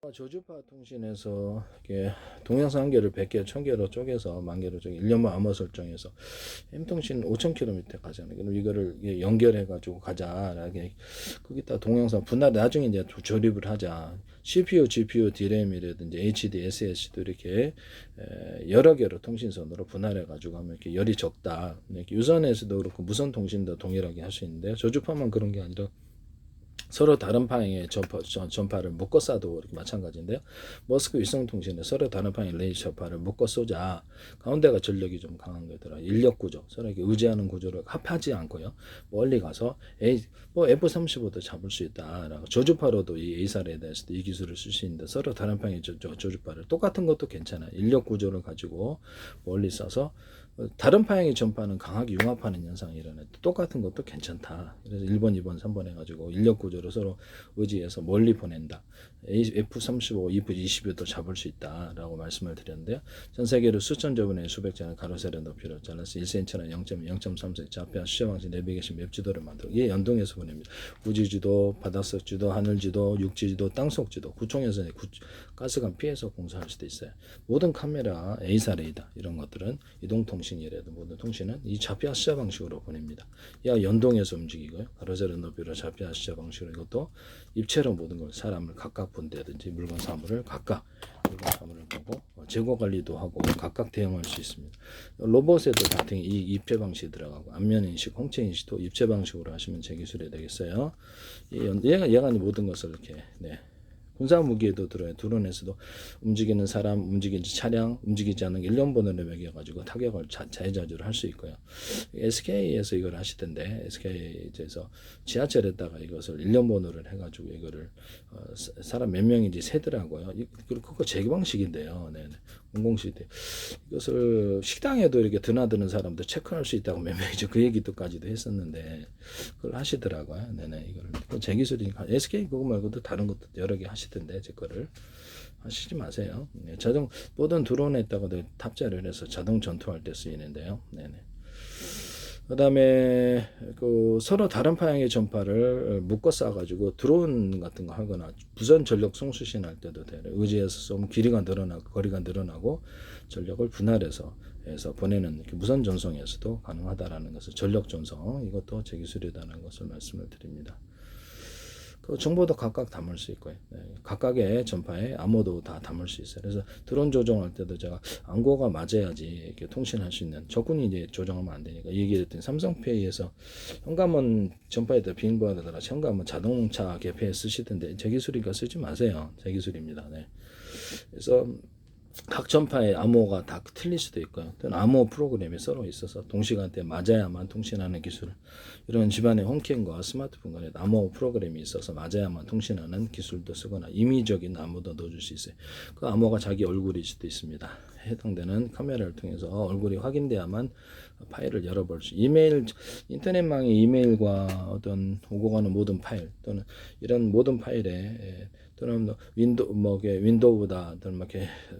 저주파 통신에서 이렇게 동영상 한 개를 100개, 1000개로 쪼개서 10,000개로 쪼개 1년만 암호 설정해서 M통신 5,000km 가잖아요. 그럼 이거를 연결해 가지고 가자. 이렇게 거기다 동영상 분할 나중에 이제 조립을 하자. CPU, GPU, DRAM이라든지 HD, SSD도 이렇게 여러 개로 통신선으로 분할해 가지고 하면 이렇게 열이 적다. 이렇게 유선에서도 그렇고 무선 통신도 동일하게 할 수 있는데 저주파만 그런 게 아니라 서로 다른 방향의 전파를 묶어 쏴도 이렇게 마찬가지인데요. 머스크 위성통신에 서로 다른 방향의 레이저 전파를 묶어 쏘자. 가운데가 전력이 좀 강한 거더라. 인력 구조, 서로 이렇게 의지하는 구조를 합하지 않고요. 멀리 가서 F-35도 잡을 수 있다라고 저주파로도 이 A사에 대해서도 이 기술을 쓸 수 있는데 서로 다른 방향의 저주파를 똑같은 것도 괜찮아요. 인력 구조를 가지고 멀리 쏴서 다른 파형의 전파는 강하게 융합하는 현상이 일어나요. 똑같은 것도 괜찮다. 그래서 1번, 2번, 3번 해가지고 인력 구조를 서로 의지해서 멀리 보낸다. F-35, F-22도 잡을 수 있다라고 말씀을 드렸는데요. 전 세계로 수천 저분의 수백 자의 가로세로 높이로 잘라서 1cm나 0.3cm 좌표 수셔 방식 내비게이션 맵 지도를 만들고 이게 연동해서 보냅니다. 우주지도, 바닷속 지도, 하늘지도, 육지지도, 땅속 지도, 구총에서 가스관 피해서 공사할 수도 있어요. 모든 카메라, A사 레이더 이런 것들은 이동통신이라도 모든 통신은 이 좌표 수셔 방식으로 보냅니다. 야 연동해서 움직이고요. 가로세로 높이로 좌표 수셔 방식으로 이것도 입체로 모든 걸 사람을 각각 본다든지 물건 사물을 각각 물건 사물을 보고 재고 관리도 하고 각각 대응할 수 있습니다. 로봇에도 같은 이 입체 방식이 들어가고 안면 인식, 홍채 인식도 입체 방식으로 하시면 제 기술이 되겠어요. 얘가 모든 것을 이렇게 군사 무기에도 들어요. 드론에서도 움직이는 사람, 움직이는 차량, 움직이지 않는 일련번호를 매겨가지고 타격을 자해자주를 할 수 있고요. SK에서 이걸 하시던데 SK에서 지하철에다가 이것을 일련번호를 해가지고 이거를 사람 몇 명인지 세더라고요. 그거 재기 방식인데요. 네네. 공공시대 이것을 식당에도 이렇게 드나드는 사람도 체크할 수 있다고 몇 명이죠. 그 얘기도까지도 했었는데 그걸 하시더라고요. 네네. 이걸 제 기술이니까 SK 그거 말고도 다른 것도 여러 개 하시던데 제 거를 하시지 마세요. 네, 모든 드론에다가도 탑재를 해서 자동 전투할 때 쓰이는데요. 네네. 그 다음에 서로 다른 방향의 전파를 묶어 쏴가지고 드론 같은 거 하거나 무선 전력 송수신 할 때도 돼요. 의지해서 쏘면 길이가 늘어나고 거리가 늘어나고 전력을 분할해서 보내는 무선 전송에서도 가능하다라는 것을 전력 전송 이것도 제 기술이라는 것을 말씀을 드립니다. 그 정보도 각각 담을 수 있고요. 각각의 전파에 암호도 다 담을 수 있어요. 그래서 드론 조종할 때도 제가 암호가 맞아야지 이렇게 통신할 수 있는 적군이 이제 조종하면 안 되니까 얘기를 했더니 삼성페이에서 현관문 전파에다 비밀번호를 현관문 자동차 개폐에 쓰시던데 제 기술이니까 쓰지 마세요. 제 기술입니다. 네. 그래서 각 전파의 암호가 다 틀릴 수도 있고요. 또는 암호 프로그램이 서로 있어서 동시간대에 맞아야만 통신하는 기술. 이런 집안의 홈캠과 스마트폰 간에 암호 프로그램이 있어서 맞아야만 통신하는 기술도 쓰거나 임의적인 암호도 넣어줄 수 있어요. 그 암호가 자기 얼굴일 수도 있습니다. 해당되는 카메라를 통해서 얼굴이 확인돼야만 파일을 열어볼 수. 인터넷망의 이메일과 어떤 오고 가는 모든 파일 또는 이런 모든 파일에 또는 윈도우다 또는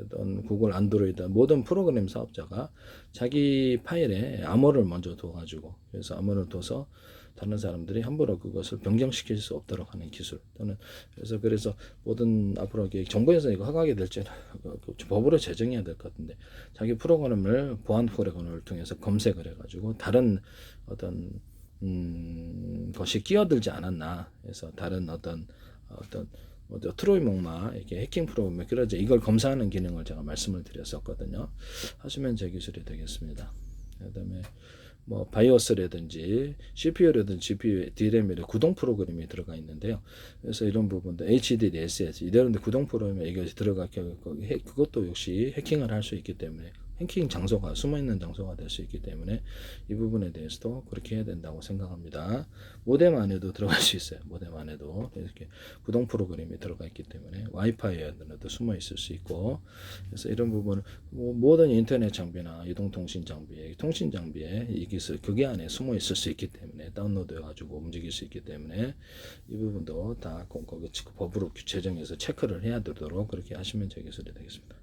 어떤 구글 안드로이드 모든 프로그램 사업자가 자기 파일에 암호를 먼저 둬가지고 그래서 암호를 둬서 다른 사람들이 함부로 그것을 변경시킬 수 없도록 하는 기술 또는 그래서 모든 앞으로 정부에서 이거 허가하게 될지 법으로 제정해야 될 것 같은데 자기 프로그램을 보안 프로그램을 통해서 검색을 해가지고 다른 어떤 것이 끼어들지 않았나 해서 다른 어떤 트로이 목마 이렇게 해킹 프로그램 그러죠. 이걸 검사하는 기능을 제가 말씀을 드렸었거든요. 하시면 제 기술이 되겠습니다. 그다음에 바이오스라든지 CPU라든지 GPU, DRAM에 구동 프로그램이 들어가 있는데요. 그래서 이런 부분도 HDD, SS 이런데 구동 프로그램에 이것이 그것도 역시 해킹을 할 수 있기 때문에 해킹 장소가 숨어있는 장소가 될 수 있기 때문에 이 부분에 대해서도 그렇게 해야 된다고 생각합니다. 모뎀 안에도 들어갈 수 있어요. 모뎀 안에도 이렇게 구동 프로그램이 들어가 있기 때문에 와이파이에도 숨어 있을 수 있고 그래서 이런 부분을 모든 인터넷 장비나 이동통신 장비에 통신 장비에 이 기술 그게 안에 숨어 있을 수 있기 때문에 다운로드 해가지고 움직일 수 있기 때문에 이 부분도 다 거기 법으로 제정해서 체크를 해야 되도록 그렇게 하시면 제 기술이 되겠습니다.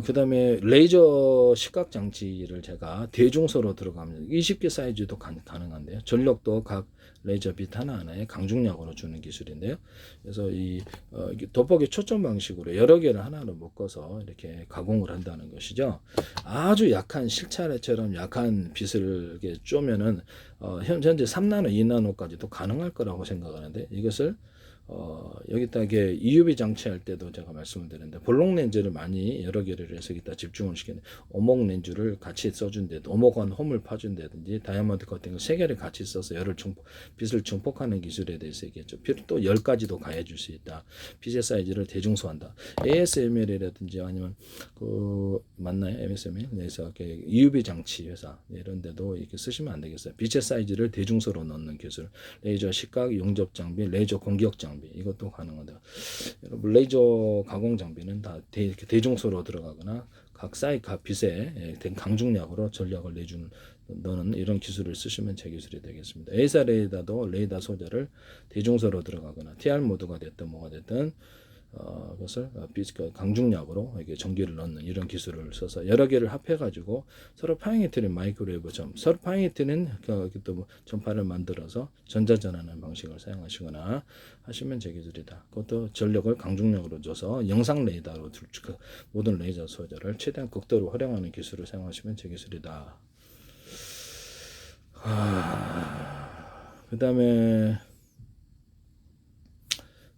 그다음에 레이저 시각 장치를 제가 대중소로 들어가면 20개 사이즈도 가능한데요. 전력도 각 레이저 빛 하나하나에 강중량으로 주는 기술인데요. 그래서 이게 돋보기 초점 방식으로 여러 개를 하나로 묶어서 이렇게 가공을 한다는 것이죠. 아주 약한 실차례처럼 약한 빛을 이렇게 쪼면은 현재 3나노, 2나노까지도 가능할 거라고 생각하는데, 이것을 여기다 이게 EUV 장치할 때도 제가 말씀을 드렸는데, 볼록 렌즈를 많이 여러 개를 해서 여기다 집중을 시키는데, 오목 렌즈를 같이 써준다든지, 오목한 홈을 파준다든지, 다이아몬드 커팅을 3개를 같이 써서 빛을 증폭하는 기술에 대해서 얘기했죠. 또 10가지도 가해줄 수 있다. 빛의 사이즈를 대중소한다. ASML이라든지 아니면 맞나요? MSML? 그래서 EUV 장치 회사 이런 데도 이렇게 쓰시면 안 되겠어요. 빛의 사이즈를 대중소로 넣는 기술, 레이저 시각 용접 장비, 레이저 공격 장비, 이것도 가능하다. 여러분, 레이저 가공 장비는 다 대중소로 들어가거나 각 빛에 강중량으로 전력을 넣는 이런 기술을 쓰시면 제 기술이 되겠습니다. A사 레이더도 레이더 소재를 대중소로 들어가거나 TR 모드가 됐든 뭐가 됐든 그것을 강중량으로 이게 전기를 넣는 이런 기술을 써서 여러 개를 합해가지고 서로 파행이트는 마이크로웨이브 서로 파행이트는 또 전파를 만들어서 전자전하는 방식을 사용하시거나 하시면 제 기술이다. 그것도 전력을 강중량으로 줘서 영상 레이더로 모든 레이저 소재를 최대한 극도로 활용하는 기술을 사용하시면 제 기술이다. 그 다음에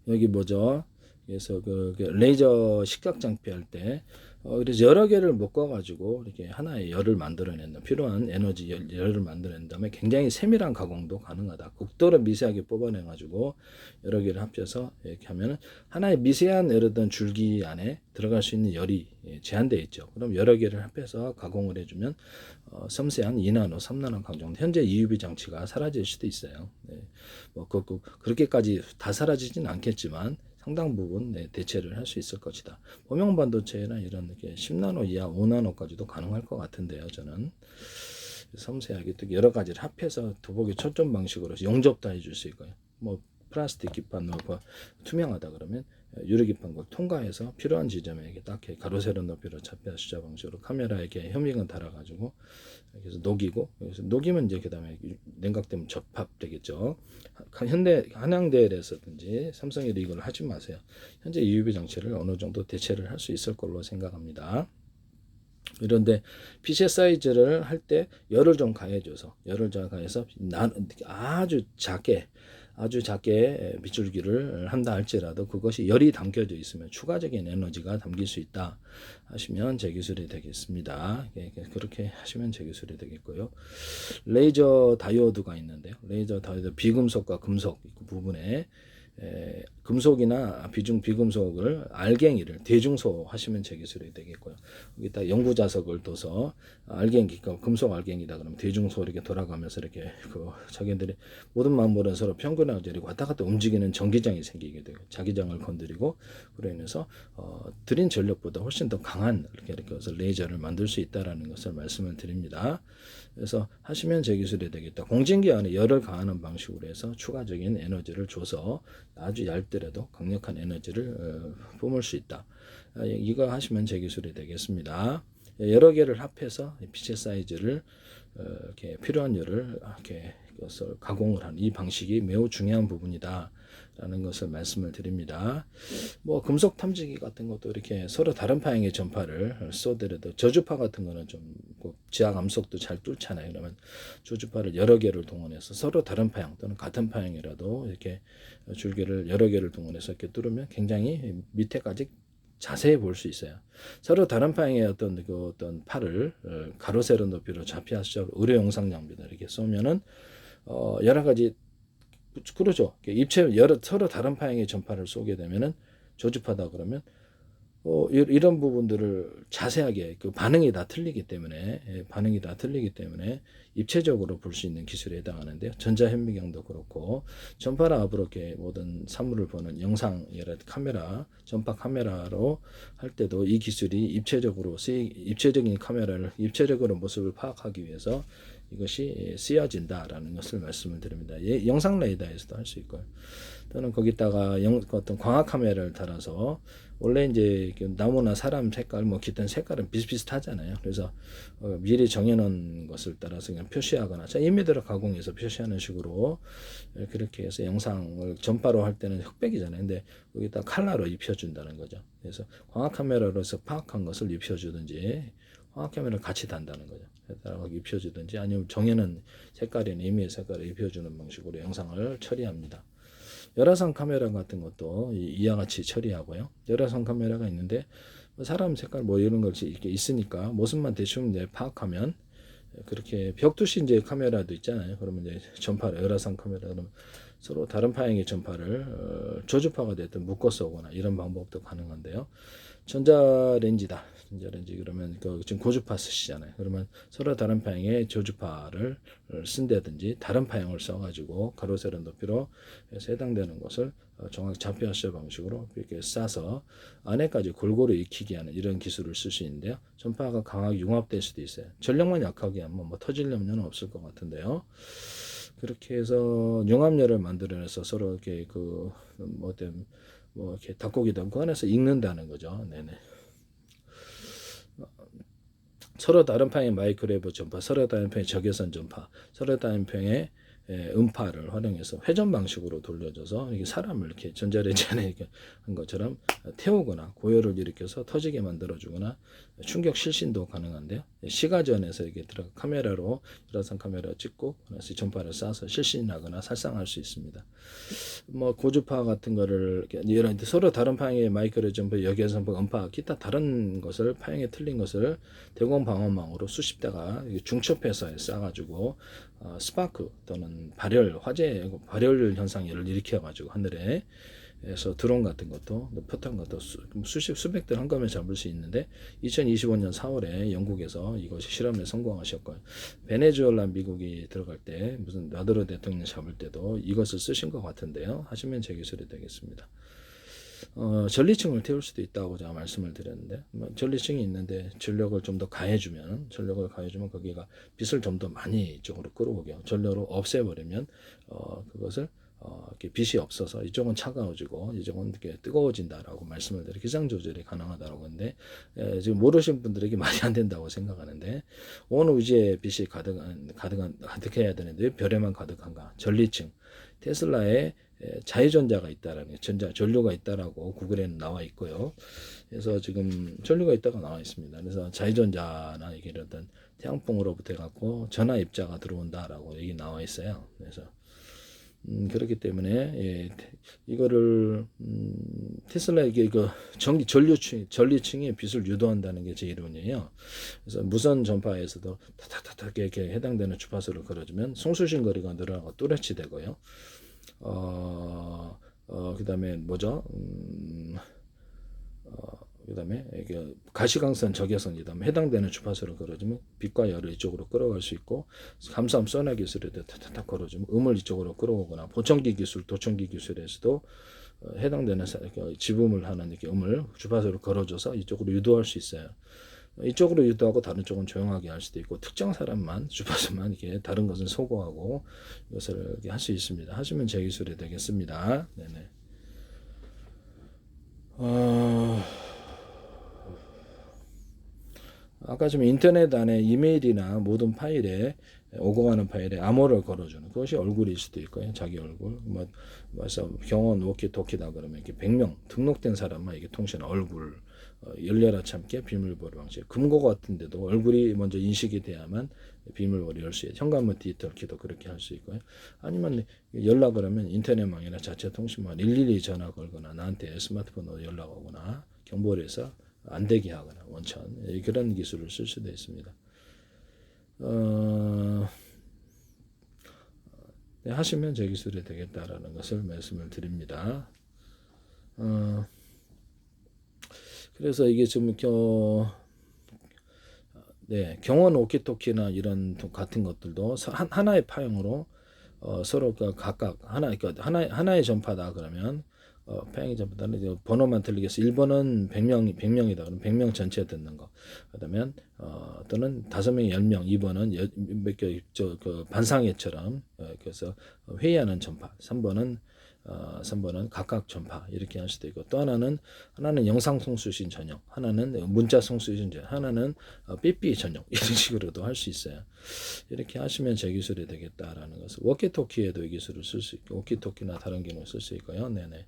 여기 뭐죠? 그래서 레이저 시각 장비 할 때 그래서 여러 개를 묶어가지고 이렇게 하나의 열을 만들어낸다. 필요한 에너지 열을 만들어낸 다음에 굉장히 세밀한 가공도 가능하다. 극도로 미세하게 뽑아내가지고 여러 개를 합쳐서 이렇게 하면은 하나의 미세한 예를 들은 줄기 안에 들어갈 수 있는 열이 제한되어 있죠. 그럼 여러 개를 합해서 가공을 해주면 섬세한 2나노, 3나노 강정, 현재 EUV 장치가 사라질 수도 있어요. 네. 뭐 그렇게까지 다 사라지진 않겠지만 상당 부분 대체를 할 수 있을 것이다. 범용 반도체나 이런 10나노 이하 5나노까지도 가능할 것 같은데요. 저는 섬세하게 또 여러 가지를 합해서 돋보기 초점 방식으로 용접도 해줄 수 있고요. 뭐 플라스틱 기판 투명하다 그러면 유리기판 걸 통과해서 필요한 지점에 딱 가로 세로 높이로 잡혀 수자 방식으로 카메라에 이렇게 현미경 달아가지고 그래서 녹이고, 그래서 녹이면 이제 그다음에 냉각되면 접합되겠죠. 현대 한양대에서든지 삼성에도 이걸 하지 마세요. 현재 EUV 장치를 어느 정도 대체를 할 수 있을 걸로 생각합니다. 이런데 빛의 사이즈를 할 때 열을 좀 가해줘서 아주 작게 빗줄기를 한다 할지라도 그것이 열이 담겨져 있으면 추가적인 에너지가 담길 수 있다 하시면 제 기술이 되겠습니다. 그렇게 하시면 제 기술이 되겠고요. 레이저 다이오드가 있는데요. 레이저 다이오드 비금속과 금속 부분에 금속이나 비금속을 알갱이를 대중소 하시면 제 기술이 되겠고요. 여기다 연구 자석을 둬서 알갱이, 금속 알갱이다 그러면 대중소 이렇게 돌아가면서 이렇게 자기들이 모든 만물은 서로 평균하고 데리고 왔다 갔다 움직이는 전기장이 생기게 되고 자기장을 건드리고 그로 인해서 드린 전력보다 훨씬 더 강한 이렇게 해서 레이저를 만들 수 있다라는 것을 말씀을 드립니다. 그래서 하시면 제 기술이 되겠다. 공진기 안에 열을 가하는 방식으로 해서 추가적인 에너지를 줘서 아주 얇더라도 강력한 에너지를 뿜을 수 있다. 이거 하시면 제 기술이 되겠습니다. 여러 개를 합해서 빛의 사이즈를 이렇게 필요한 열을 이렇게 것을 가공을 하는 이 방식이 매우 중요한 부분이다. 라는 것을 말씀을 드립니다. 뭐 금속 탐지기 같은 것도 이렇게 서로 다른 파형의 전파를 쏘더라도 저주파 같은 거는 좀 지하 감속도 잘 뚫잖아요. 그러면 저주파를 여러 개를 동원해서 서로 다른 파형 또는 같은 파형이라도 이렇게 줄기를 여러 개를 동원해서 이렇게 뚫으면 굉장히 밑에까지 자세히 볼 수 있어요. 서로 다른 파형의 어떤 팔을 가로 세로 높이로 좌표하시죠. 의료 영상 장비나 이렇게 쏘면은 여러 가지 그러죠. 서로 다른 파형의 전파를 쏘게 되면은 저주파다 그러면 이런 부분들을 자세하게 반응이 다 틀리기 때문에 입체적으로 볼 수 있는 기술에 해당하는데요. 전자현미경도 그렇고 전파나 앞으로 이렇게 모든 사물을 보는 영상 카메라 전파 카메라로 할 때도 이 기술이 입체적인 카메라를 입체적으로 모습을 파악하기 위해서 이것이 쓰여진다라는 것을 말씀을 드립니다. 영상 레이더에서도 할 수 있고요. 또는 거기다가 어떤 광학 카메라를 달아서 원래 이제 나무나 사람 색깔 뭐 기타 색깔은 비슷비슷하잖아요. 그래서 미리 정해놓은 것을 따라서 그냥 표시하거나 자 이미지를 가공해서 표시하는 식으로 그렇게 해서 영상을 전파로 할 때는 흑백이잖아요. 근데 여기다 칼라로 입혀준다는 거죠. 그래서 광학 카메라로서 파악한 것을 입혀주든지 광학 카메라를 같이 단다는 거죠. 따라 입혀주든지 아니면 정해놓은 색깔이나 이미지 색깔을 입혀주는 방식으로 영상을 처리합니다. 열화상 카메라 같은 것도 이와 같이 처리하고요. 열화상 카메라가 있는데 사람 색깔 뭐 이런 것이 이렇게 있으니까 모습만 대충 이제 파악하면 그렇게 벽두시 이제 카메라도 있잖아요. 그러면 이제 전파를 열화상 카메라 그러면 서로 다른 파형의 전파를 저주파가 됐든 묶어서 오거나 이런 방법도 가능한데요. 전자레인지다. 전자레인지 그러면 지금 고주파 쓰시잖아요. 그러면 서로 다른 파형의 저주파를 쓴다든지 다른 파형을 써가지고 가로 세로 높이로 해서 해당되는 것을 정확히 좌표화시 방식으로 이렇게 싸서 안에까지 골고루 익히게 하는 이런 기술을 쓸 수 있는데요. 전파가 강하게 융합될 수도 있어요. 전력만 약하게 하면 뭐 터질 염려는 없을 것 같은데요. 그렇게 해서 융합열을 만들어내서 서로 이렇게 뭐 이렇게 닭고기든 그 안에서 익는다는 거죠. 네네. 서로 다른 파형의 마이크로웨이브 전파, 서로 다른 파형의 적외선 전파, 서로 다른 파형의 음파를 활용해서 회전 방식으로 돌려줘서 이게 사람을 이렇게 전자레인지 안에 이렇게 한 것처럼 태우거나 고열을 일으켜서 터지게 만들어주거나 충격 실신도 가능한데요. 시가전에서 이게 들어가 카메라로 열화상 카메라 찍고 그래서 전파를 쏴서 실신하거나 살상할 수 있습니다. 뭐 고주파 같은 거를 이런 서로 다른 파형의 마이크로 전파, 역외선 음파, 기타 다른 것을 파형에 틀린 것을 대공 방어망으로 수십 대가 중첩해서 쏴가지고 스파크 또는 발열, 화재 발열 현상을 일으켜가지고 하늘에 에서 드론 같은 것도 포탄 것도 수백 대를 한꺼번에 잡을 수 있는데 2025년 4월에 영국에서 이것이 실험에 성공하셨고 베네수엘라 미국이 들어갈 때 무슨 나드로 대통령 잡을 때도 이것을 쓰신 것 같은데요. 하시면 제 기술이 되겠습니다. 전리층을 태울 수도 있다고 제가 말씀을 드렸는데 전리층이 있는데 전력을 좀 더 가해주면 거기가 빛을 좀 더 많이 이쪽으로 끌어오게 전력으로 없애버리면 그것을 이렇게 빛이 없어서 이쪽은 차가워지고 이쪽은 이렇게 뜨거워진다라고 말씀을 드려 기상 조절이 가능하다고 하는데 지금 모르신 분들에게 말이 안 된다고 생각하는데 온 우주에 빛이 가득해야 되는데 별에만 가득한가? 전리층 테슬라의 자유전자가 있다라는 전류가 있다라고 구글에는 나와 있고요. 그래서 지금 전류가 있다가 나와 있습니다. 그래서 자유전자나 이게 어떤 태양풍으로부터 해갖고 전하 입자가 들어온다라고 여기 나와 있어요. 그래서 그렇기 때문에 이거를 테슬라 이게 전리층에 빛을 유도한다는 게 제 이론이에요. 그래서 무선 전파에서도 타타타타 이렇게 해당되는 주파수를 걸어주면 송수신 거리가 늘어나고 뚜렷이 되고요. 그다음에 뭐죠? 그다음에 이게 가시광선 적외선이다. 해당되는 주파수를 걸어주면 빛과 열을 이쪽으로 끌어갈 수 있고 감소함 소나 기술에도 타타타 걸어주면 음을 이쪽으로 끌어오거나 보청기 기술, 도청기 기술에서도 해당되는 지붕을 하는 이렇게 음을 주파수를 걸어줘서 이쪽으로 유도할 수 있어요. 이쪽으로 유도하고 다른 쪽은 조용하게 할 수도 있고 특정 사람만 주파수만 이렇게 다른 것은 소거하고 이것을 이렇게 할 수 있습니다. 하시면 제 기술이 되겠습니다. 네네. 아까 좀 인터넷 안에 이메일이나 모든 파일에 오고 가는 파일에 암호를 걸어주는 그것이 얼굴일 수도 있고요. 자기 얼굴. 경원 워키토키다 그러면 이렇게 100명 등록된 사람만 이게 통신 얼굴 열려라 참깨 비밀번호 방식. 금고 같은데도 얼굴이 먼저 인식이 돼야만 비밀번호 열 수 있어요. 현관문 디지털키도 그렇게 할 수 있고요. 아니면 연락을 하면 인터넷망이나 자체 통신망 112 전화 걸거나 나한테 스마트폰으로 연락 오거나 경보를 해서 안 되게 하거나 원천 그런 기술을 쓸 수도 있습니다. 하시면 제 기술이 되겠다라는 것을 말씀을 드립니다. 그래서 이게 지금 경원 오키토키나 이런 같은 것들도 하나의 파형으로 서로가 각각 하나의 전파다 그러면 파형이 전파다는 번호만 틀리게 해서 1번은 100명이다 그러면 100명 전체 듣는 거. 그러면 또는 5명 10명 2번은 그 반상회처럼 그래서 회의하는 전파. 3번은 3번은 각각 전파 이렇게 할 수도 있고 또 하나는 영상 송수신 전용, 하나는 문자 송수신 전용, 하나는 삐삐 전용 이런 식으로도 할 수 있어요. 이렇게 하시면 제 기술이 되겠다라는 것을 워키토키에도 이 기술을 쓸 수 있고 워키토키나 다른 기능을 쓸 수 있고요. 네네.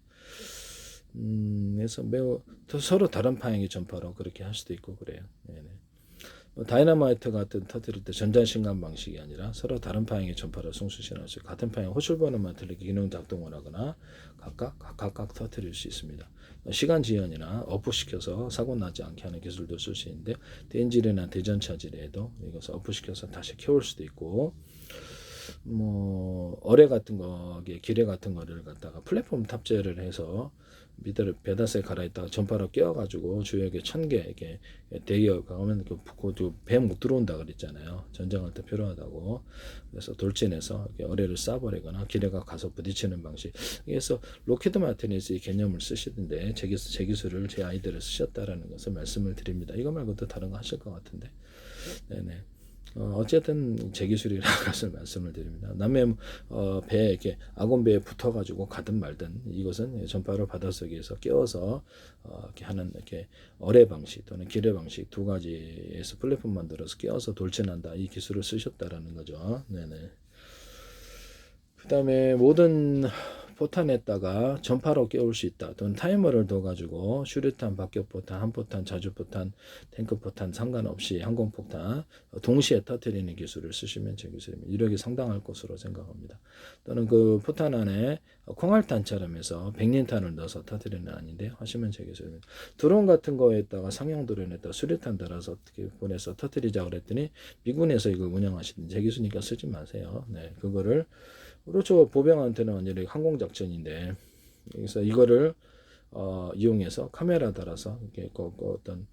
그래서 매우 서로 다른 방향의 전파로 그렇게 할 수도 있고 그래요. 네네. 다이너마이트 같은 터뜨릴 때 전자신간 방식이 아니라 서로 다른 방향의 전파를 송수신할 수 있고 같은 방향 호출 번호만 들리게 기능 작동을 하거나 각각 터뜨릴 수 있습니다. 시간 지연이나 어프시켜서 사고 나지 않게 하는 기술도 쓸 수 있는데 대인지뢰나 대전차 지뢰에도 이것을 어프시켜서 다시 켜올 수도 있고 뭐 어뢰 같은 거, 기뢰 같은 거를 갖다가 플랫폼 탑재를 해서 밑에를 배닷에 갈아있다가 전파로 끼워가지고 주역에 1000개 이렇게 대기업 가면 배 못 들어온다 그랬잖아요. 전쟁할 때 필요하다고. 그래서 돌진해서 이렇게 어뢰를 쏴버리거나 기뢰가 가서 부딪히는 방식. 그래서 로키드 마티니스 이 개념을 쓰시던데 제 기술을 제 아이들을 쓰셨다라는 것을 말씀을 드립니다. 이거 말고도 다른 거 하실 것 같은데. 네네. 어쨌든 제 기술이라는 것을 말씀을 드립니다. 남의 배에 이렇게 아군배에 붙어가지고 가든 말든 이것은 전파를 바닷속에서 끼워서 이렇게 하는 이렇게 어뢰 방식 또는 기뢰 방식 두 가지에서 플랫폼 만들어서 끼워서 돌진한다 이 기술을 쓰셨다라는 거죠. 네네. 그다음에 모든 포탄에다가 전파로 깨울 수 있다. 또는 타이머를 둬가지고 슈리탄, 박격포탄, 한포탄, 자주포탄, 탱크포탄 상관없이 항공폭탄 동시에 터뜨리는 기술을 쓰시면 제 기술입니다. 이력이 상당할 것으로 생각합니다. 또는 그 포탄 안에 콩알탄처럼 해서 백린탄을 넣어서 터뜨리는 아닌데 하시면 제 기술입니다. 드론 같은 거에다가 상용 드론에다가 수류탄 달아서 어떻게 보내서 터뜨리자 그랬더니 미군에서 이걸 운영하시는 제 기술이니까 쓰지 마세요. 네, 그거를 그렇죠. 보병한테는 완전히 항공작전인데 그래서 이거를 이용해서 카메라 달아서 이렇게 어떤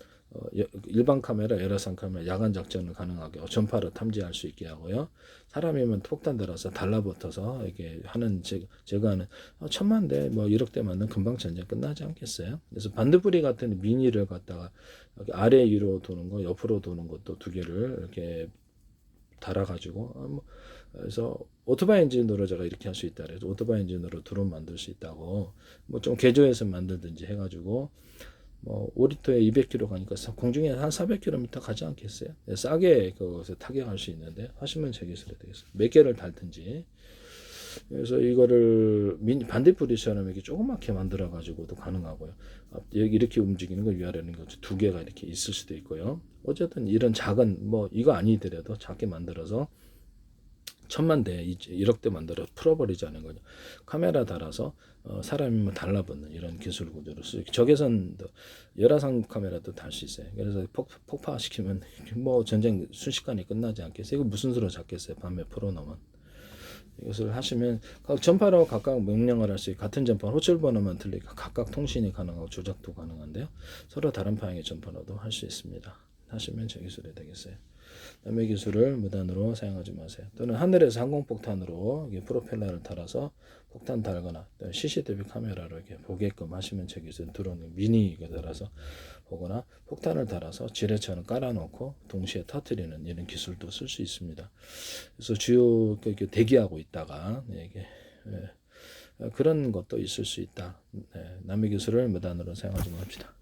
일반 카메라, 열화상 카메라, 야간 작전을 가능하게 전파를 탐지할 수 있게 하고요. 사람이면 폭탄 달아서 달라붙어서 이렇게 하는 제거하는 1000만 대, 뭐 1억 대 맞는 금방 전쟁 끝나지 않겠어요? 그래서 반드브리 같은 미니를 갖다가 아래 위로 도는 거, 옆으로 도는 것도 두 개를 이렇게 달아가지고 그래서 오토바이 엔진으로 제가 이렇게 할 수 있다 그래서 오토바이 엔진으로 드론 만들 수 있다고 뭐 좀 개조해서 만들든지 해가지고 뭐 5리터에 200km 가니까 공중에 한 400km 가지 않겠어요? 싸게 그것을 타격할 수 있는데 하시면 제 기술이 되겠어요. 몇 개를 달든지. 그래서 이거를 반딧불이처럼 이렇게 조그맣게 만들어 가지고도 가능하고요. 여기 이렇게 움직이는 거 위아래는 거두 개가 이렇게 있을 수도 있고요. 어쨌든 이런 작은 뭐 이거 아니더라도 작게 만들어서 1000만 대, 1억 대 만들어 풀어버리자는 거죠. 카메라 달아서 사람이면 달라붙는 이런 기술 구조를 쓰고 적외선도 열화상 카메라도 달 수 있어요. 그래서 폭파시키면 뭐 전쟁 순식간에 끝나지 않겠어요. 이거 무슨 수로 잡겠어요. 밤에 풀어놓으면. 이것을 하시면 전파로 각각 명령을 할 수 있고 같은 전파 호출 번호만 들리니까 각각 통신이 가능하고 조작도 가능한데요. 서로 다른 방향의 전파로도 할 수 있습니다. 하시면 제 기술이 되겠어요. 남의 기술을 무단으로 사용하지 마세요. 또는 하늘에서 항공폭탄으로 프로펠러를 달아서 폭탄 달거나 CCTV 카메라로 이렇게 보게끔 하시면 제 기술 드론 미니 달아서 보거나 폭탄을 달아서 지뢰처럼 깔아놓고 동시에 터뜨리는 이런 기술도 쓸 수 있습니다. 그래서 주요 대기하고 있다가 이게 그런 것도 있을 수 있다. 남의 기술을 무단으로 사용하지 맙시다.